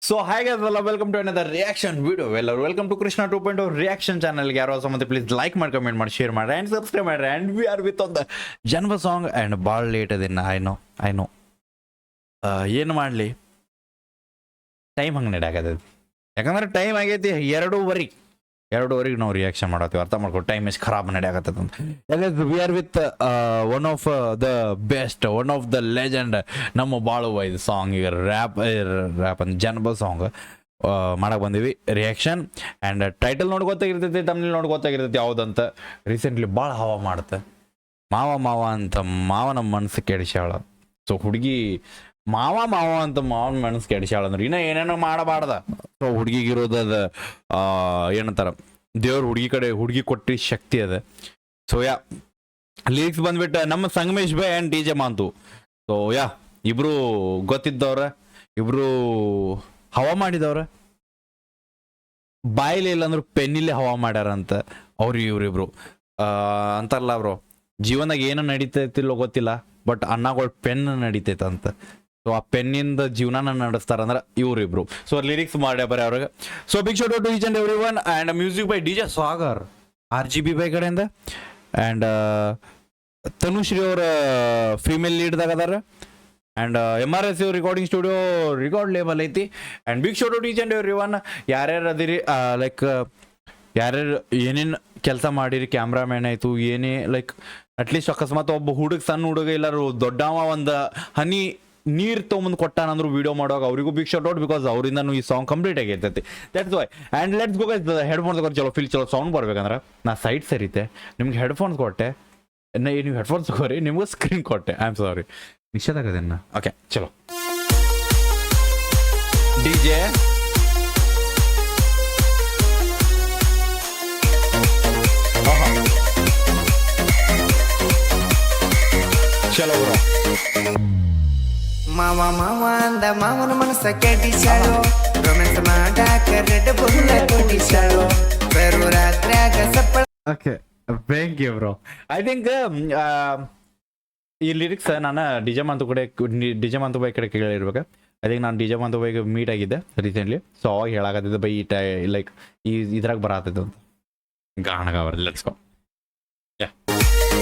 So ಹಾಗೆ welcome to another reaction video. ಎಲ್ಲರೂ welcome to Krishna 2.0 reaction ಚಾನಲ್ಗೆ. ಯಾರೋ ಸಂಬಂಧ ಪ್ಲೀಸ್ ಲೈಕ್ ಮಾಡಿ, ಕಮೆಂಟ್ ಮಾಡಿ, ಶೇರ್ ಮಾಡಿ ಆ್ಯಂಡ್ ಸಬ್ಸ್ಕ್ರೈಬ್ ಮಾಡಿ. And we are with on the ಜನ್ಮ ಸಾಂಗ್ ಆ್ಯಂಡ್ ಭಾಳ ಲೇಟ್ ಅದಿನ್ನ. ಐ ನೋ ಏನು ಮಾಡಲಿ, ಟೈಮ್ ಹಂಗೆ ನಡೆಯಾಗದ. ಯಾಕಂದ್ರೆ ಟೈಮ್ ಆಗೈತಿ 2:30 ನಾವು ರಿಯಾಕ್ಷನ್ ಮಾಡತ್ತೀವಿ. ಅರ್ಥ ಮಾಡ್ಕೊ, ಟೈಮ್ ಎಷ್ಟು ಖರಾಬ್ ನಡೆಯಾಗತ್ತದ ಅಂತ. ಯಾಕಂದ್ರೆ V are with one of the best, one of the legend. ನಮ್ಮ ಬಾಳುವ ಇದು ಸಾಂಗ್ ಈಗ ರ್ಯಾಪ್ ಅಂತ ಜನ್ಮ ಸಾಂಗ್ ಮಾಡಕ್ಕೆ ಬಂದೀವಿ ರಿಯಾಕ್ಷನ್. ಆ್ಯಂಡ್ ಟೈಟಲ್ ನೋಡಿ ಗೊತ್ತಾಗಿರ್ತೈತಿ, ತಮ್ಮಲ್ಲಿ ನೋಡಿ ಗೊತ್ತಾಗಿರ್ತೈತಿ ಯಾವುದಂತ. ರೀಸೆಂಟ್ಲಿ ಭಾಳ ಹವಾ ಮಾಡುತ್ತೆ. ಮಾವ ಅಂತ ಮಾವನ ಮನಸ್ಸು ಕೆಡಿಸ್ಯಾಳ. ಸೊ ಹುಡುಗಿ ಮಾವ ಅಂತ ಮಾವನ ಮನಸ್ಸು ಕೆಡಿಸ್ಯಾಳ ಅಂದ್ರೆ ಇನ್ನೂ ಏನೇನೋ ಮಾಡಬಾರ್ದ. ಸೊ ಹುಡುಗಿಗಿರೋದದ ಏನಂತಾರ, ದೇವ್ರ ಹುಡುಗಿ ಕೊಟ್ಟಿ ಶಕ್ತಿ ಅದ. ಸೊ ಲಿರಿಕ್ಸ್ ಬಂದ್ಬಿಟ್ಟು ನಮ್ಮ ಸಂಗಮೇಶ್ ಬೈ ಆ್ಯಂಡ್ DJ ಮಾಂತು. ಸೊ ಇಬ್ರು ಗೊತ್ತಿದ್ದವ್ರ, ಇಬ್ರು ಹವಾ ಮಾಡಿದವ್ರ. ಬಾಯಿಲಿ ಇಲ್ಲಾಂದ್ರೆ ಪೆನ್ನಿಲ್ಲೇ ಹವಾ ಮಾಡ್ಯಾರಂತ ಇವ್ರಿಬ್ರು. ಅಂತಾರಲ್ಲ ಬ್ರೋ, ಜೀವನದಾಗ ಏನು ನಡೀತೈತಿಲ್ಲೋ ಗೊತ್ತಿಲ್ಲ, ಬಟ್ ಅನ್ನಗಳು ಪೆನ್ ನಡೀತೈತಂತ. ಸೊ ಆ ಪೆನ್ನಿಂದ ಜೀವನ ನಡೆಸ್ತಾರಂದ್ರೆ ಇವ್ರಿಬ್ರು. ಸೊ ಲಿರಿಕ್ಸ್ ಮಾಡ್ಯಾರ ಅವ್ರಿಗೆ. So big shot to each and every one. And music by DJ Sagar RGB ಬೈ ಕಡೆಯಿಂದ. ಆ್ಯಂಡ್ ತನುಶ್ರೀ ಅವರ ಫೀಮೇಲ್ ಲೀಡ್ದಾಗ ಅದಾರ. And MRS recording studio record label ಐತಿ. And big shot to each and every one. ಯಾರ್ಯಾರು ಅದಿರಿ, ಲೈಕ್ ಯಾರ್ಯಾರು ಏನೇನು ಕೆಲಸ ಮಾಡಿರಿ, ಕ್ಯಾಮ್ರಾಮ್ಯಾನ್ ಆಯಿತು, ಏನೇ ಲೈಕ್ ಅಟ್ಲೀಸ್ಟ್ ಅಕಸ್ಮಾತ್ ಒಬ್ಬ ಸಣ್ಣ ಹುಡುಗ ಇಲ್ಲಾರು ದೊಡ್ಡವ ಒಂದು ಹನಿ ನೀರು ತೊಗೊಂಬಂದು ಕೊಟ್ಟಾನಂದ್ರು ವಿಡಿಯೋ ಮಾಡುವಾಗ ಅವರಿಗೂ ಬಿಗ್ ಶಾಟ್ ಔಟ್. ಬಿಕಾಸ್ ಅವರಿಂದನೂ ಈ ಸಾಂಗ್ ಕಂಪ್ಲೀಟ್ ಆಗಿರ್ತೈತಿ. That's why. And let's go guys. Headphones ತಗೊಂಡು ಚಲೋ ಸೌಂಡ್ ಬರ್ಬೇಕಂದ್ರೆ ನಾ ಸೈಡ್ ಸರಿತೆ ನಿಮ್ಗೆ ಹೆಡ್ಫೋನ್ಸ್ ಕೊಟ್ಟೆ, ನೀವು ಹೆಡ್ಫೋನ್ಸ್ ತಗೋರಿ, ನಿಮಗೂ ಸ್ಕ್ರೀನ್ ಕೊಟ್ಟೆ. ಐ ಆಮ್ ಸಾರಿ, ನಿಷೇಧ ಆಗದೇನ. ಓಕೆ ಚಲೋ. DJ ಚಲೋ ಬ್ರೋ. ಮಾವ ಅಂದ ಮಾವನ ಮನಸ್ಸ ಕೆಡಿಸಾಳು. ರೊಮ್ಯಾನ್ಸ್ ಮಾಡಾಕ ರೆಡ್ ಬುಲ್ಲ ಕುಡಿಸಾಳು. ಬರು ರಾತ್ರ್ಯಾಗ ಸಪ್ಪಳ. Okay, thank you bro. I think ಈ ಲಿರಿಕ್ಸ್ ನಾನು DJ ಮಾಂತು ಬೈ ಕಡೆ ಕೇಳಿರ್ಬೇಕು. ಐ ಥಿಂಕ್ ನಾನು DJ ಮಾಂತು ಬೈಗೆ ಮೀಟ್ ಆಗಿದ್ದೆ ರೀಸೆಂಟ್ಲಿ. ಸೊ ಅವಾಗ ಹೇಳಾಕತ್ತಿದ್ದೆ ಬೈ ಲೈಕ್ ಇದ್ರಾಗ ಬರತ್ತಿದ್ದು ಅಂತ. ಗಾಣಗ ಅವ್ರ ಲೆಟ್ಸ್ ಗೋ.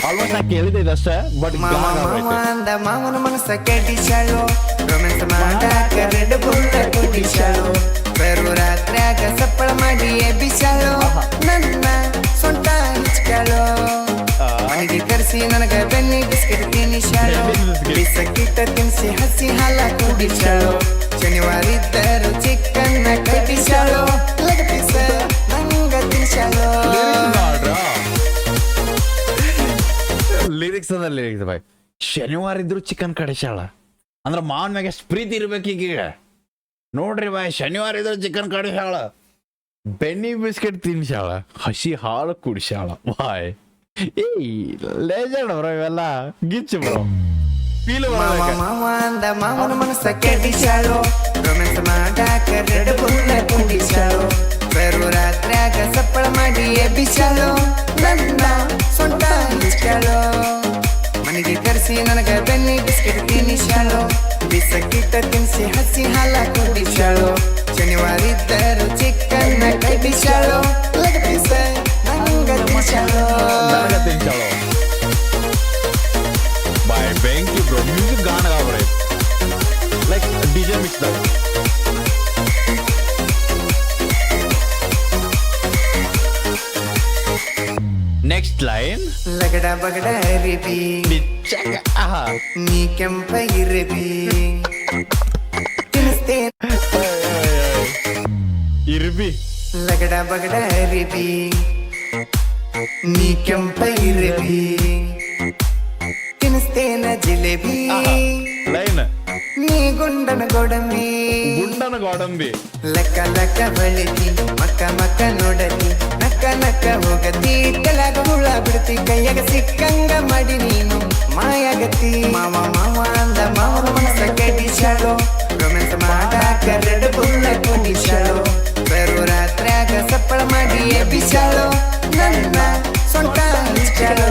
ಆಲ್ಮೋಸ್ಟ್ ನಾ ಕೇಳಿದ್ದೆ ಇದಷ್ಟೇ, ಬಟ್ ಅಂದ ಮಾವನ ಮನಸ್ಸ ಕೆಡಿಸಾಳು. ರೊಮ್ಯಾನ್ಸ್ ಮಾಡಾಕ ರೆಡ್ ಬುಲ್ಲ ಕುಡಿಸಾಳು. ಬರು ರಾತ್ರ್ಯಾಗ ಸಪ್ಪಳ ಮಾಡಿ ಎಬ್ಬಿಸಾಳು. ನನ್ನ ಸೊಂಟ ಹಿಚ್ಕಾಳು. ಮನೆಗೆ ಕರೆಸಿ ನನಗ ಬೆನ್ನಿ ಬಿಸ್ಕೆಟ್ ತಿನ್ನಿಸಾಳು. ಬಿಸಕಿಟ್ಟ ತಿನ್ಸಿ ಹಸಿ ಹಾಲ ಕುಡಿಸಾಳು. ಶನಿವಾರ ಇದ್ದರು ಚಿಕ್ಕನ್ನ ಕಟ್ಟಿಸಾಳು. ಲಗ ಪೀಸ ನಂಗ ತಿನ್ಸಾಳು. ಲಿರಿಕ್ಸ್ ಬಾಯ್. ಶನಿವಾರ ಇದ್ರು ಚಿಕನ್ ಕಡಿಸಾಳ ಅಂದ್ರೆ ಮಾವನ ಮ್ಯಾಗ ಎಷ್ಟು ಪ್ರೀತಿ ಇರ್ಬೇಕು ಈಗ ನೋಡ್ರಿ ಬಾಯ್. ಶನಿವಾರ ಇದ್ರು ಚಿಕನ್ ಕಡಿಸಾಳ, ಬೆನ್ನಿ ಬಿಸ್ಕೆಟ್ ತಿನ್ಸಾಳ, ಹಸಿ ಹಾಲು ಕುಡಿಸಾಳ. ಬಾಯ್ ಲೆಜೆಂಡ್ ಬ್ರೋ, ಇವೆಲ್ಲ ಗಿಚ್ಚು ಬ್ರೋ. ಫೀಲ್ ಅಂದ ಮಾವನ ಮನಸ್ಸ ಕೆಡಿಸಾಳು. ರೊಮ್ಯಾನ್ಸ್ ಮಾಡಾಕ ರೆಡ್ ಬುಲ್ಲ ಕುಡಿಸಾಳು. ಬರು ರಾತ್ರ್ಯಾಗ ಸಪ್ಪಳ ಮಾಡಿ ಎಬ್ಬಿಸಾಳು. ನನ್ನ ಸೊಂಟ ಹಿಚ್ಕಾಳು. ಮನೆಗೆ ಕರೆಸಿ ನನಗ ಬೆನ್ನಿ ಬಿಸ್ಕೆಟ್ ತಿನ್ನಿಸಾಳು. ಬಿಸಕಿಟ್ಟ ತಿನ್ಸಿ ಹಸಿ ಹಾಲ ಕುಡಿಸಾಳು. ಶನಿವಾರ ಇದ್ದರು ಚಿಕ್ಕನ್ನ ಕಟ್ಟಿಸಾಳು. ಲಗ ಪೀಸ ನಂಗ ತಿನ್ಸಾಳು. ಬಾಯ್ ಥ್ಯಾಂಕ್ ಯು ಬ್ರೋ. ಮ್ಯೂಸಿಕ್ ಗಾನ ಅವ್ರೆ ಲೈಕ್ DJ ಮಿಕ್ಸ್ ದಾಗ. Next line. ಲಗಡ ಬಗಡ ಅರಿಬಿ ನೀ ಕೆಂಪ ಇರಬಿ ತಿನ್ನಿಸ್ತೇನೆ. ಇರ್ಬಿ ಲಗಡ ಬಗಡ ಅರಿಬಿ ನೀ ಕೆಂಪ ಇರಬಿ ತಿನ್ನಿಸ್ತೇನ ಜಿಲೇಬಿ. ಲೈನ್. ನೀ ಗುಂಡನ ಗೋಡಂಬಿ ಲಕ್ಕ ಲಕ್ಕ ಬಳಿತಿ ಮಕ್ಕ ನೋಡತಿ. ನಕ್ಕ ಹೋಗತಿ ತಲೆಗ ಹುಳ ಬಿಡ್ತಿ. ಕೈಯಾಗ ಸಿಕ್ಕಂಗ ಮಾಡಿ ನೀನು ಮಾಯಾಗತಿ. ಮಾವ ಅಂದ ಮಾವನ ಮನಸ್ಸ ಕೆಡಿಸಾಳು. ರೊಮ್ಯಾನ್ಸ್ ಮಾಡಾಕ ರೆಡ್ ಬುಲ್ಲ ಕುಡಿಸಾಳು. ಬರು ರಾತ್ರ್ಯಾಗ ಸಪ್ಪಳ ಮಾಡಿ ಎಬ್ಬಿಸಾಳು. ನನ್ನ ಸೊಂಟ ಹಿಚ್ಕಾಳು.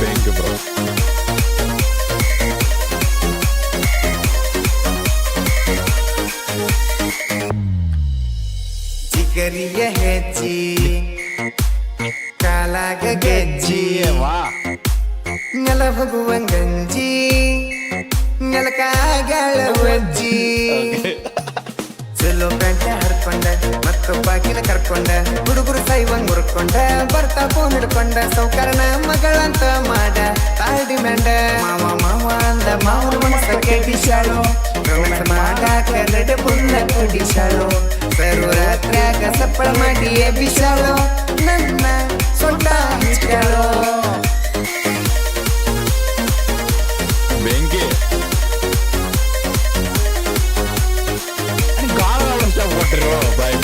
Thank you, bro. ಕೈಯ ಹೆಜ್ಜಿ ಕಾಲಾಗ ಗೆಜ್ಜಿ ವಾ ನೆಲ ಹೋಗುವ ಗಂಜಿ ನೆಲಕಾಗಳ ವಜ್ಜಿ ಚಲೋ ಪ್ಯಾಂಟ ಹರ್ಕೊಂಡ ಮತ್ತು ಬಾಗಿನ ಕರ್ಕೊಂಡ ಹುಡುಗರು ಸೈವಂಗ್ ಮುರ್ಕೊಂಡ ಬರ್ತಾ ಫೋನ್ ಹಿಡ್ಕೊಂಡ ಸೌಕರನ ಮಗಳಂತ ಮಾಡ ತಾಳ್ಡಿ ಮ್ಯಾಂಡ ಮಾವ ಮಾವ ಅಂದ ಮಾವನ ಮನಸ್ಸ ಕೆಡಿಸಾಳು ರೊಮ್ಯಾನ್ಸ್ ಮಾಡಾಕ ರೆಡ್ ಬುಲ್ಲ ಕುಡಿಸಾಳು ರಾತ್ರ್ಯಾಗ ಸಪ್ಪಳ ಮಾಡಿ ಎಬ್ಬಿಸಾಳು ನನ್ನ ಸೊಂಟ ಹಿಚ್ಚಾಳು ಬೆಂಕಿ ಗಾಳ ಇಷ್ಟಪಟ್ಟಿರೋ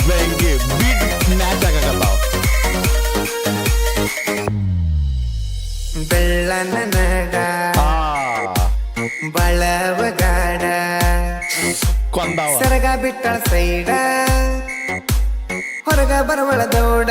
ಬೆಂಕಿ ಬೀಟ್ ಮ್ಯಾಚ್ ಆಗಕತ್ತಾವ ಬೆಳ್ಳನ ನಡ ಬಳವಗಾಡ ಕೊಂದಾವ ಸರಗ ಬಿಟ್ಟಳ ಸೈಡ ಹೊರಗ ಬರವಳ ದೌಡ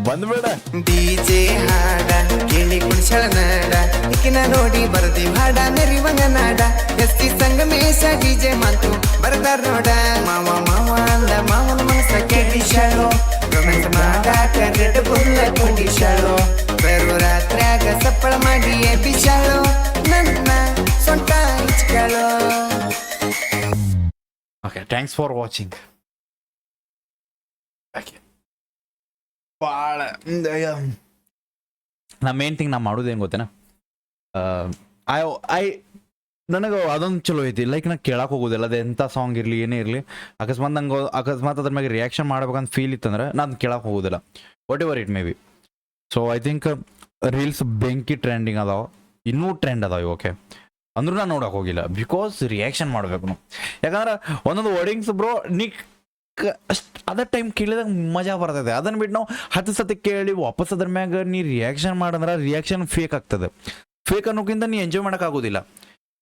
ಬಂದ್ಬೇಡ ಡಿಜೆ ಹಾಡ ಕೇಳಿ ಕುಣಿಸಳ ನಾಡ ಇಕ್ಕಿನ ನೋಡಿ ಬರದಿ ಹಾಡ ಮೆರಿವಂಗ ನಾಡ ಎಸ್ತಿ ಸಂಗಮೇಶ ಡಿಜೆ ಮಾತು ಬರ್ತಾರ ನೋಡ ಮಾವ ಮಾವ ಅಂದ ಮಾವನ ಮನಸ್ಸ ಕೆಡಿಸಾಳು ರೊಮ್ಯಾನ್ಸ್ ಮಾಡಾಕ ರೆಡ್ ಬುಲ್ಲ ಕುಡಿಸಾಳು ರಾತ್ರ್ಯಾಗ ಸಪ್ಪಳ ಮಾಡಿ ಎಬ್ಬಿಸಾಳು ನನ್ನ ಸೊಂಟ ಹಿಚ್ಕಾಳು okay thanks for watching okay ಭಾಳ ನಾ ಮೇನ್ ಥಿಂಗ್ ನಾ ಮಾಡೋದೇನು ಗೊತ್ತೇನ ಐ ನನಗೆ ಅದೊಂದು ಚಲೋ ಐತಿ ಲೈಕ್ ನಾ ಕೇಳಕ್ಕೆ ಹೋಗೋದಿಲ್ಲ ಅದು ಎಂಥ ಸಾಂಗ್ ಇರಲಿ ಏನೇ ಇರಲಿ ಅಕಸ್ಮಾತ್ ಅದ್ರ ಮ್ಯಾಗೆ ರಿಯಾಕ್ಷನ್ ಮಾಡ್ಬೇಕಂತ ಫೀಲ್ ಇತ್ತಂದ್ರೆ ನಾನು ಕೇಳಕ್ಕೆ ಹೋಗೋದಿಲ್ಲ what ever it may be so I think reels ಬೆಂಕಿ ಟ್ರೆಂಡಿಂಗ್ ಅದಾವ ಇನ್ನೂ ಟ್ರೆಂಡ್ ಅದಾವ ಓಕೆ ಅಂದ್ರೂ ನಾನು ನೋಡಕ್ಕೆ ಹೋಗಿಲ್ಲ ಬಿಕಾಸ್ ರಿಯಾಕ್ಷನ್ ಮಾಡಬೇಕು ನಾವು ಯಾಕಂದ್ರೆ ಒಂದೊಂದು ವರ್ಡಿಂಗ್ಸ್ ಬ್ರೋ ನೀ ಅಷ್ಟು ಅದ ಟೈಮ್ ಕೇಳಿದಾಗ ಮಜಾ ಬರ್ತದೆ ಅದನ್ನು ಬಿಟ್ಟು ನಾವು 10 ಸತಿ ಕೇಳಿ ವಾಪಸ್ ಅದ್ರ ಮ್ಯಾಗ ನೀ ರಿಯಾಕ್ಷನ್ ಮಾಡಂದ್ರೆ ರಿಯಾಕ್ಷನ್ ಫೇಕ್ ಆಗ್ತದೆ ಫೇಕ್ ಅನ್ನೋಕ್ಕಿಂತ ನೀ ಎಂಜಾಯ್ ಮಾಡೋಕ್ಕಾಗೋದಿಲ್ಲ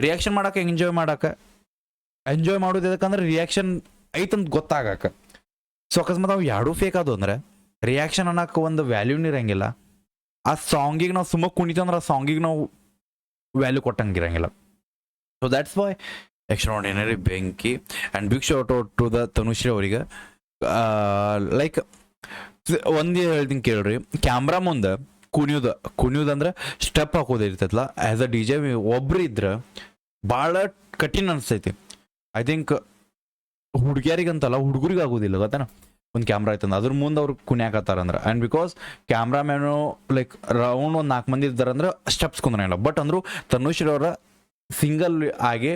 ರಿಯಾಕ್ಷನ್ ಮಾಡೋಕೆ ಎಂಜಾಯ್ ಮಾಡೋದು ಯಾಕಂದ್ರೆ ರಿಯಾಕ್ಷನ್ ಐತಂತ ಗೊತ್ತಾಗಕ್ಕೆ ಸೊ ಅಕಸ್ಮಾತ್ ಅವು ಎರಡೂ ಫೇಕ್ ಅದು ಅಂದ್ರೆ ರಿಯಾಕ್ಷನ್ ಅನ್ನೋಕೆ ಒಂದು ವ್ಯಾಲ್ಯೂನ ಇರಂಗಿಲ್ಲ ಆ ಸಾಂಗಿಗೆ ನಾವು ಸುಮ್ಮ ಕುಣಿತಂದ್ರೆ ಆ ಸಾಂಗಿಗೆ ನಾವು ವ್ಯಾಲ್ಯೂ ಕೊಟ್ಟಂಗಿರಂಗಿಲ್ಲ ಸೊ ದ್ಯಾಟ್ಸ್ ವೈ ಎಕ್ಸ್ಟ್ರಾರ್ಡಿನರಿ ಬೆಂಕಿ and big shot out to the Tanushree ಅವರಿಗೆ ಲೈಕ್ ಒಂದು ಹೇಳ್ತೀನಿ ಕೇಳ್ರಿ ಕ್ಯಾಮ್ರಾ ಮುಂದೆ ಕುಣಿಯೋದಂದ್ರೆ ಸ್ಟೆಪ್ ಹಾಕೋದು ಇರ್ತೈತಲ್ಲ ಆ್ಯಸ್ ಅ ಡಿ ಜೆ ಒಬ್ರು ಇದ್ರೆ ಭಾಳ ಕಠಿಣ ಅನಿಸ್ತೈತಿ ಐ ಥಿಂಕ್ ಹುಡುಗಿಯರಿಗಂತಲ್ಲ ಹುಡುಗರಿಗೆ ಆಗೋದಿಲ್ಲ ಗೊತ್ತೇನ ಒಂದು ಕ್ಯಾಮ್ರಾ ಐತಂದ್ರೆ ಅದ್ರ ಮುಂದೆ ಅವ್ರು ಕುಣಿಯಾಕತ್ತಾರಂದ್ರೆ and because cameraman like round ಒಂದು 4 ಮಂದಿ ಇದ್ದಾರಂದ್ರೆ ಸ್ಟೆಪ್ಸ್ ಕುಂದ್ರಂಗಿಲ್ಲ ಬಟ್ ಅಂದರು ತನುಶ್ರೀ ಅವರ ಸಿಂಗಲ್ ಆಗಿ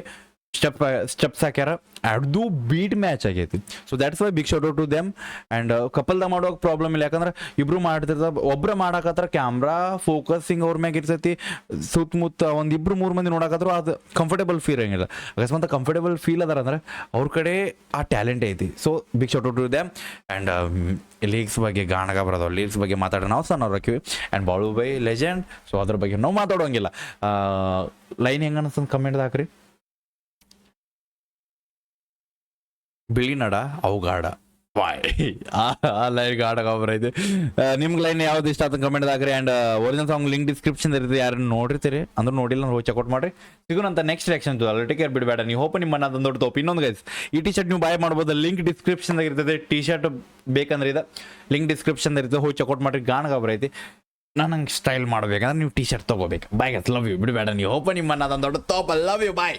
ಸ್ಟೆಪ್ಸ್ ಹಾಕ್ಯಾರ ಅದು ಬೀಟ್ ಮ್ಯಾಚ್ ಆಗೈತಿ so that's why big shot out to them and ಕಪಲ್ದಾಗ ಮಾಡೋಕೆ ಪ್ರಾಬ್ಲಮ್ ಇಲ್ಲ ಯಾಕಂದ್ರೆ ಇಬ್ರು ಮಾಡ್ತಿರ್ತಾರೆ ಒಬ್ಬರು ಮಾಡಕತ್ತಾರ ಕ್ಯಾಮ್ರಾ ಫೋಕಸಿಂಗ್ ಅವ್ರ ಮ್ಯಾಗ ಇರ್ತೈತಿ ಸುತ್ತಮುತ್ತ ಒಂದು 2-3 ಮಂದಿ ನೋಡಕತ್ರು ಅದು ಕಂಫರ್ಟೇಬಲ್ ಫೀಲ್ ಇರಂಗಿಲ್ಲ ಅಕಸ್ಮಾತ್ ಕಂಫರ್ಟೇಬಲ್ ಫೀಲ್ ಅದಾರ ಅಂದ್ರೆ ಅವ್ರ ಕಡೆ ಆ ಟ್ಯಾಲೆಂಟ್ ಐತಿ so big shot out to them and leagues ಬಗ್ಗೆ ಗಾಣಗ ಬರೋದು ಲೀಗ್ಸ್ ಬಗ್ಗೆ ಮಾತಾಡೋಣ ನಾವು ಸಣ್ಣ ಹಾಕಿವಿ ಆ್ಯಂಡ್ ಬಾಳು ಬೈ ಲೆಜೆಂಡ್ ಸೊ ಅದ್ರ ಬಗ್ಗೆ ನಾವು ಮಾತಾಡೋಂಗಿಲ್ಲ ಲೈನ್ ಹೆಂಗೆ ಅನಿಸ್ತಂದು ಕಮೆಂಟ್ ಹಾಕ್ರಿ ಬಿಳಿ ನಡ ಅವಗಾಡ ಬಾಯ್ ಆ ಲೈನ್ ಗಾಡ ಐತಿ ನಿಮ್ಗೆ ಲೈನ್ ಯಾವ್ದು ಇಷ್ಟ ಅಂತ ಕಮೆಂಟ್ ಹಾಕ್ರಿ and original song link description ಇರುತ್ತೆ ಯಾರು ನೋಡಿರ್ತೀರಿ ಅಂದ್ರೆ ನೋಡಿಲ್ಲ ಹೋಗಿ ಚೆಕ್ಔಟ್ ಮಾಡಿ ಸಿಗೋಣಂತ ನೆಕ್ಸ್ಟ್ ರಿಯಾಕ್ಷನ್ ಟೇಕ್ ಬಿಡಬೇಡ ನೀವು ಹೋಪ ನಿಮ್ಮ ಅದೊಂದು ದೊಡ್ಡ ತೋಪ್ ಇನ್ನೊಂದು ಗೈಸ್ ಈ ಟಿ ಶರ್ಟ್ ನೀವು ಬಾಯ್ ಮಾಡ್ಬೋದು ಲಿಂಕ್ ಡಿಸ್ಕ್ರಿಪ್ಷನ್ ಇರ್ತದೆ ಟಿ ಶರ್ಟ್ ಬೇಕಂದ್ರೆ ಇದೆ ಲಿಂಕ್ ಡಿಸ್ಕ್ರಿಪ್ಷನ್ ಇರುತ್ತೆ ಹೋಗಿ ಚೆಕ್ಔಟ್ ಮಾಡಿ ಗಾಣ ಐತಿ ನಾನು ಹಂಗೆ ಸ್ಟೈಲ್ ಮಾಡ್ಬೇಕಂದ್ರೆ ನೀವು ಟಿ ಶರ್ಟ್ ತೊಗೋಬೇಕು ಬಾಯ್ ಲವ್ ಯು ಬಿಡಬೇಡ ನೀವು ಹೋಪ ನಿಮ್ಮ ಅದೊಂದು ದೊಡ್ಡ ತೋಪ ಲವ್ ಯು ಬಾಯ್